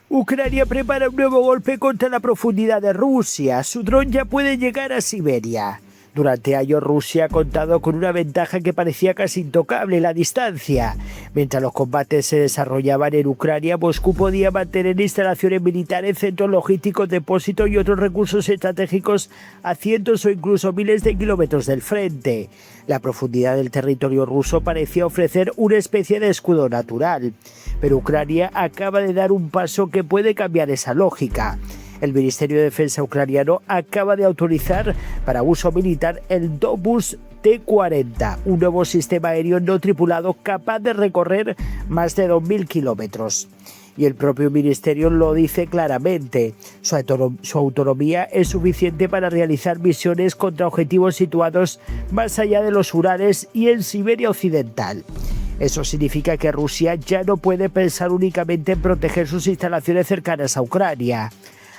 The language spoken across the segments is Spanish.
Ucrania prepara un nuevo golpe contra la profundidad de Rusia. Su dron ya puede llegar a Siberia. Durante años Rusia ha contado con una ventaja que parecía casi intocable, la distancia. Mientras los combates se desarrollaban en Ucrania, Moscú podía mantener instalaciones militares, centros logísticos, depósitos y otros recursos estratégicos a cientos o incluso miles de kilómetros del frente. La profundidad del territorio ruso parecía ofrecer una especie de escudo natural. Pero Ucrania acaba de dar un paso que puede cambiar esa lógica. El Ministerio de Defensa ucraniano acaba de autorizar para uso militar el Dobus T-40, un nuevo sistema aéreo no tripulado capaz de recorrer más de 2.000 kilómetros. Y el propio ministerio lo dice claramente. Su autonomía es suficiente para realizar misiones contra objetivos situados más allá de los Urales y en Siberia Occidental. Eso significa que Rusia ya no puede pensar únicamente en proteger sus instalaciones cercanas a Ucrania.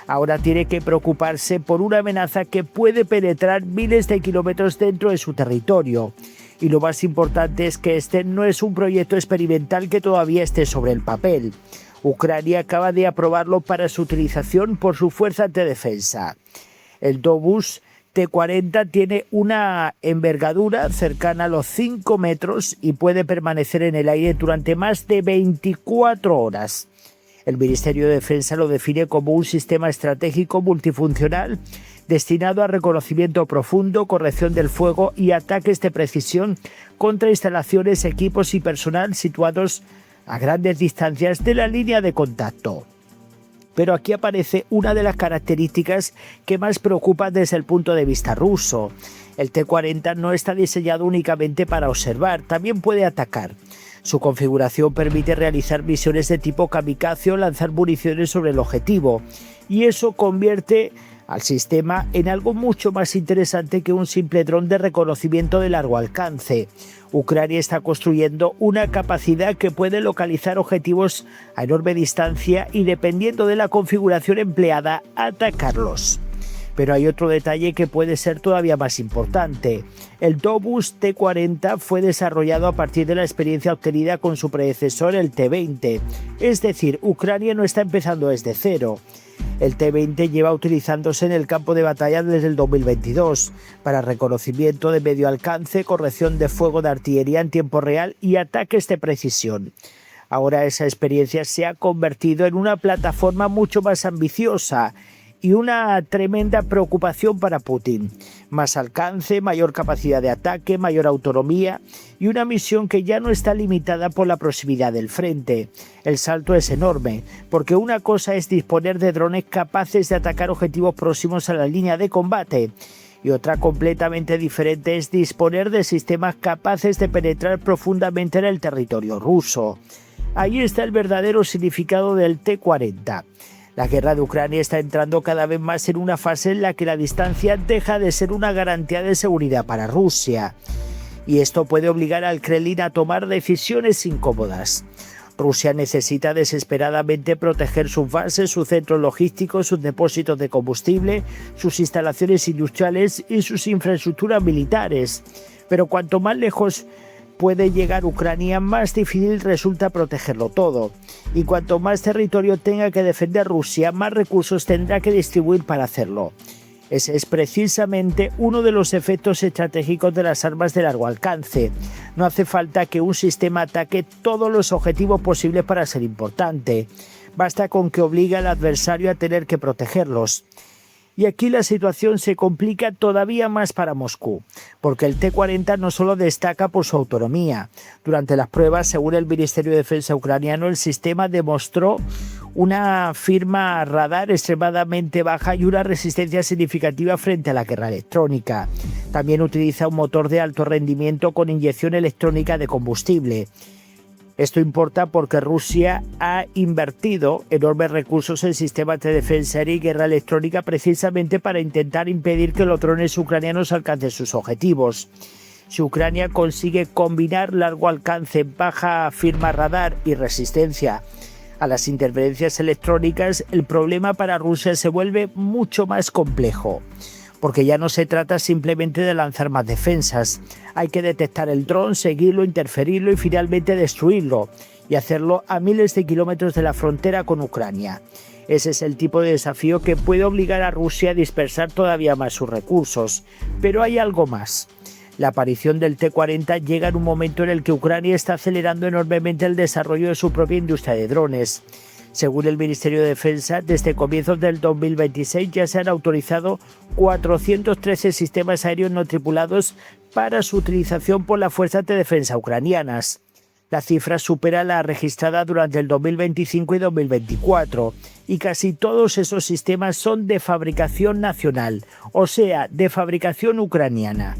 Ahora tiene que preocuparse por una amenaza que puede penetrar miles de kilómetros dentro de su territorio. Y lo más importante es que este no es un proyecto experimental que todavía esté sobre el papel. Ucrania acaba de aprobarlo para su utilización por su fuerza de defensa. El Dobus T-40 tiene una envergadura cercana a los 5 metros y puede permanecer en el aire durante más de 24 horas. El Ministerio de Defensa lo define como un sistema estratégico multifuncional destinado a reconocimiento profundo, corrección del fuego y ataques de precisión contra instalaciones, equipos y personal situados a grandes distancias de la línea de contacto. Pero aquí aparece una de las características que más preocupa desde el punto de vista ruso. El T-40 no está diseñado únicamente para observar, también puede atacar. Su configuración permite realizar misiones de tipo kamikaze o lanzar municiones sobre el objetivo, y eso convierte al sistema en algo mucho más interesante que un simple dron de reconocimiento de largo alcance. Ucrania está construyendo una capacidad que puede localizar objetivos a enorme distancia y, dependiendo de la configuración empleada, atacarlos. Pero hay otro detalle que puede ser todavía más importante. El Dobus T-40 fue desarrollado a partir de la experiencia obtenida con su predecesor, el T-20. Es decir, Ucrania no está empezando desde cero. El T-20 lleva utilizándose en el campo de batalla desde el 2022 para reconocimiento de medio alcance, corrección de fuego de artillería en tiempo real y ataques de precisión. Ahora esa experiencia se ha convertido en una plataforma mucho más ambiciosa y una tremenda preocupación para Putin. Más alcance, mayor capacidad de ataque, mayor autonomía y una misión que ya no está limitada por la proximidad del frente. El salto es enorme, porque una cosa es disponer de drones capaces de atacar objetivos próximos a la línea de combate, y otra completamente diferente es disponer de sistemas capaces de penetrar profundamente en el territorio ruso. Ahí está el verdadero significado del T-40. La guerra de Ucrania está entrando cada vez más en una fase en la que la distancia deja de ser una garantía de seguridad para Rusia. Y esto puede obligar al Kremlin a tomar decisiones incómodas. Rusia necesita desesperadamente proteger sus bases, sus centros logísticos, sus depósitos de combustible, sus instalaciones industriales y sus infraestructuras militares. Pero cuanto más lejos puede llegar Ucrania, más difícil resulta protegerlo todo. Y cuanto más territorio tenga que defender Rusia, más recursos tendrá que distribuir para hacerlo. Ese es precisamente uno de los efectos estratégicos de las armas de largo alcance. No hace falta que un sistema ataque todos los objetivos posibles para ser importante. Basta con que obligue al adversario a tener que protegerlos. Y aquí la situación se complica todavía más para Moscú, porque el T-40 no solo destaca por su autonomía. Durante las pruebas, según el Ministerio de Defensa ucraniano, el sistema demostró una firma radar extremadamente baja y una resistencia significativa frente a la guerra electrónica. También utiliza un motor de alto rendimiento con inyección electrónica de combustible. Esto importa porque Rusia ha invertido enormes recursos en sistemas de defensa aérea y guerra electrónica precisamente para intentar impedir que los drones ucranianos alcancen sus objetivos. Si Ucrania consigue combinar largo alcance, baja firma radar y resistencia a las interferencias electrónicas, el problema para Rusia se vuelve mucho más complejo. Porque ya no se trata simplemente de lanzar más defensas. Hay que detectar el dron, seguirlo, interferirlo y finalmente destruirlo. y hacerlo a miles de kilómetros de la frontera con Ucrania. Ese es el tipo de desafío que puede obligar a Rusia a dispersar todavía más sus recursos. Pero hay algo más. La aparición del T-40 llega en un momento en el que Ucrania está acelerando enormemente el desarrollo de su propia industria de drones. Según el Ministerio de Defensa, desde comienzos del 2026 ya se han autorizado 413 sistemas aéreos no tripulados para su utilización por las fuerzas de defensa ucranianas. La cifra supera la registrada durante el 2025 y 2024, y casi todos esos sistemas son de fabricación nacional, o sea, de fabricación ucraniana.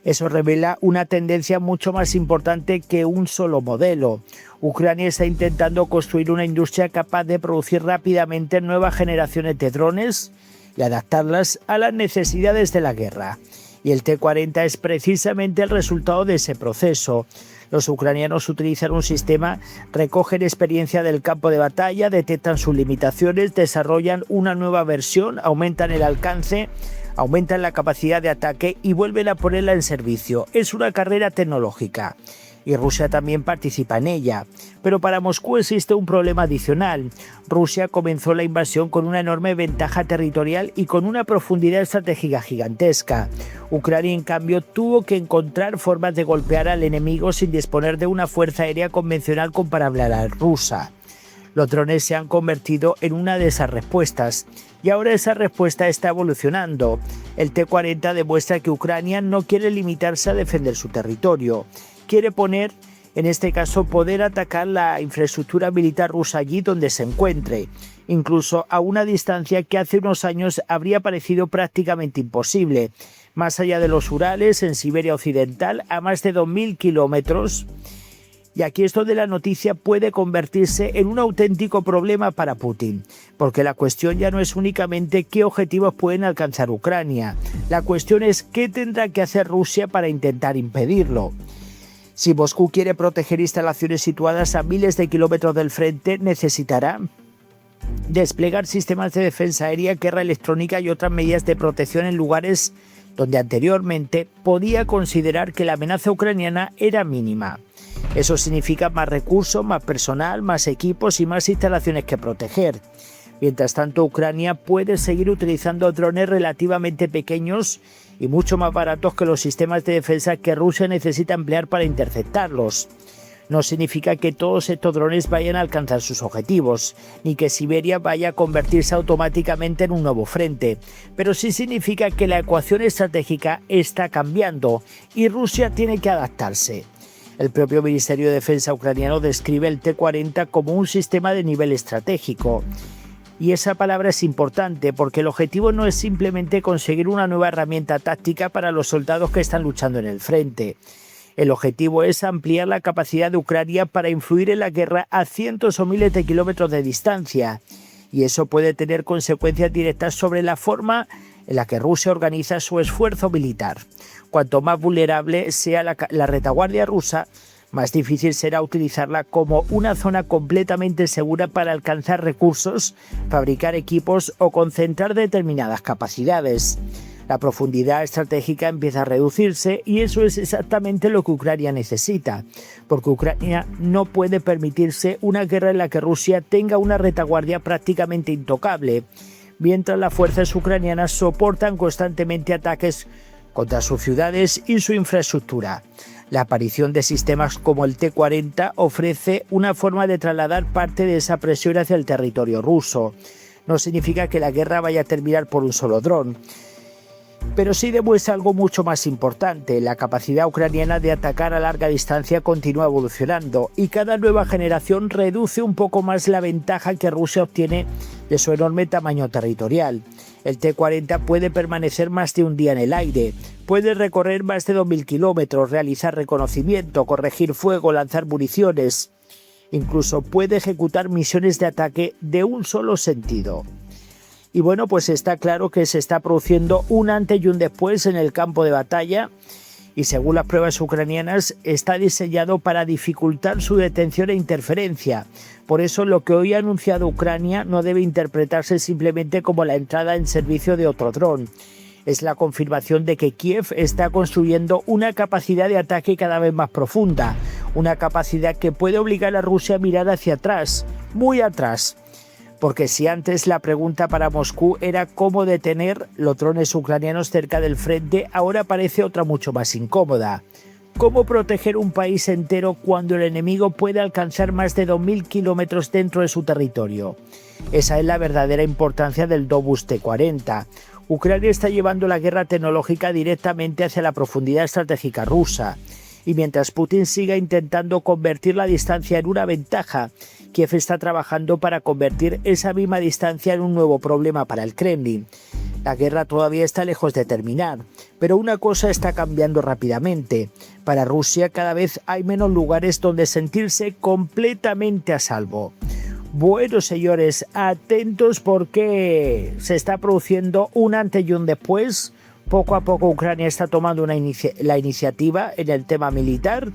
Eso revela una tendencia mucho más importante que un solo modelo. Ucrania está intentando construir una industria capaz de producir rápidamente nuevas generaciones de drones y adaptarlas a las necesidades de la guerra. Y el T-40 es precisamente el resultado de ese proceso. Los ucranianos utilizan un sistema, recogen experiencia del campo de batalla, detectan sus limitaciones, desarrollan una nueva versión, aumentan el alcance, aumentan la capacidad de ataque y vuelven a ponerla en servicio. Es una carrera tecnológica y Rusia también participa en ella. Pero para Moscú existe un problema adicional. Rusia comenzó la invasión con una enorme ventaja territorial y con una profundidad estratégica gigantesca. Ucrania, en cambio, tuvo que encontrar formas de golpear al enemigo sin disponer de una fuerza aérea convencional comparable a la rusa. Los drones se han convertido en una de esas respuestas, y ahora esa respuesta está evolucionando. El T-40 demuestra que Ucrania no quiere limitarse a defender su territorio, quiere poner, en este caso, poder atacar la infraestructura militar rusa allí donde se encuentre, incluso a una distancia que hace unos años habría parecido prácticamente imposible, más allá de los Urales, en Siberia Occidental, a más de 2.000 kilómetros. Y aquí es donde la noticia puede convertirse en un auténtico problema para Putin, porque la cuestión ya no es únicamente qué objetivos pueden alcanzar Ucrania, la cuestión es qué tendrá que hacer Rusia para intentar impedirlo. Si Moscú quiere proteger instalaciones situadas a miles de kilómetros del frente, necesitará desplegar sistemas de defensa aérea, guerra electrónica y otras medidas de protección en lugares donde anteriormente podía considerar que la amenaza ucraniana era mínima. Eso significa más recursos, más personal, más equipos y más instalaciones que proteger. Mientras tanto, Ucrania puede seguir utilizando drones relativamente pequeños y mucho más baratos que los sistemas de defensa que Rusia necesita emplear para interceptarlos. No significa que todos estos drones vayan a alcanzar sus objetivos, ni que Siberia vaya a convertirse automáticamente en un nuevo frente, pero sí significa que la ecuación estratégica está cambiando y Rusia tiene que adaptarse. El propio Ministerio de Defensa ucraniano describe el T-40 como un sistema de nivel estratégico. Y esa palabra es importante porque el objetivo no es simplemente conseguir una nueva herramienta táctica para los soldados que están luchando en el frente. El objetivo es ampliar la capacidad de Ucrania para influir en la guerra a cientos o miles de kilómetros de distancia. Y eso puede tener consecuencias directas sobre la forma en la que Rusia organiza su esfuerzo militar. Cuanto más vulnerable sea la retaguardia rusa, más difícil será utilizarla como una zona completamente segura para alcanzar recursos, fabricar equipos o concentrar determinadas capacidades. La profundidad estratégica empieza a reducirse y eso es exactamente lo que Ucrania necesita, porque Ucrania no puede permitirse una guerra en la que Rusia tenga una retaguardia prácticamente intocable, mientras las fuerzas ucranianas soportan constantemente ataques contra sus ciudades y su infraestructura. La aparición de sistemas como el T-40 ofrece una forma de trasladar parte de esa presión hacia el territorio ruso. No significa que la guerra vaya a terminar por un solo dron, pero sí demuestra algo mucho más importante. La capacidad ucraniana de atacar a larga distancia continúa evolucionando y cada nueva generación reduce un poco más la ventaja que Rusia obtiene de su enorme tamaño territorial. El T-40 puede permanecer más de un día en el aire, puede recorrer más de 2.000 kilómetros, realizar reconocimiento, corregir fuego, lanzar municiones. Incluso puede ejecutar misiones de ataque de un solo sentido. Y bueno, pues está claro que se está produciendo un antes y un después en el campo de batalla y según las pruebas ucranianas está diseñado para dificultar su detención e interferencia. Por eso lo que hoy ha anunciado Ucrania no debe interpretarse simplemente como la entrada en servicio de otro dron. Es la confirmación de que Kiev está construyendo una capacidad de ataque cada vez más profunda, una capacidad que puede obligar a Rusia a mirar hacia atrás, muy atrás. Porque si antes la pregunta para Moscú era cómo detener los drones ucranianos cerca del frente, ahora parece otra mucho más incómoda. ¿Cómo proteger un país entero cuando el enemigo puede alcanzar más de 2.000 kilómetros dentro de su territorio? Esa es la verdadera importancia del Dobus T-40. Ucrania está llevando la guerra tecnológica directamente hacia la profundidad estratégica rusa. Y mientras Putin siga intentando convertir la distancia en una ventaja, Kiev está trabajando para convertir esa misma distancia en un nuevo problema para el Kremlin. La guerra todavía está lejos de terminar, pero una cosa está cambiando rápidamente. Para Rusia cada vez hay menos lugares donde sentirse completamente a salvo. Bueno, señores, atentos porque se está produciendo un antes y un después. Poco a poco Ucrania está tomando la iniciativa en el tema militar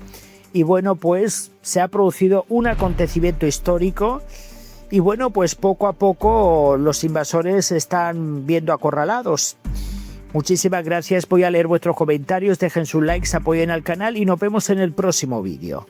y bueno, pues se ha producido un acontecimiento histórico y bueno, pues poco a poco los invasores se están viendo acorralados. Muchísimas gracias, voy a leer vuestros comentarios, dejen sus likes, apoyen al canal y nos vemos en el próximo vídeo.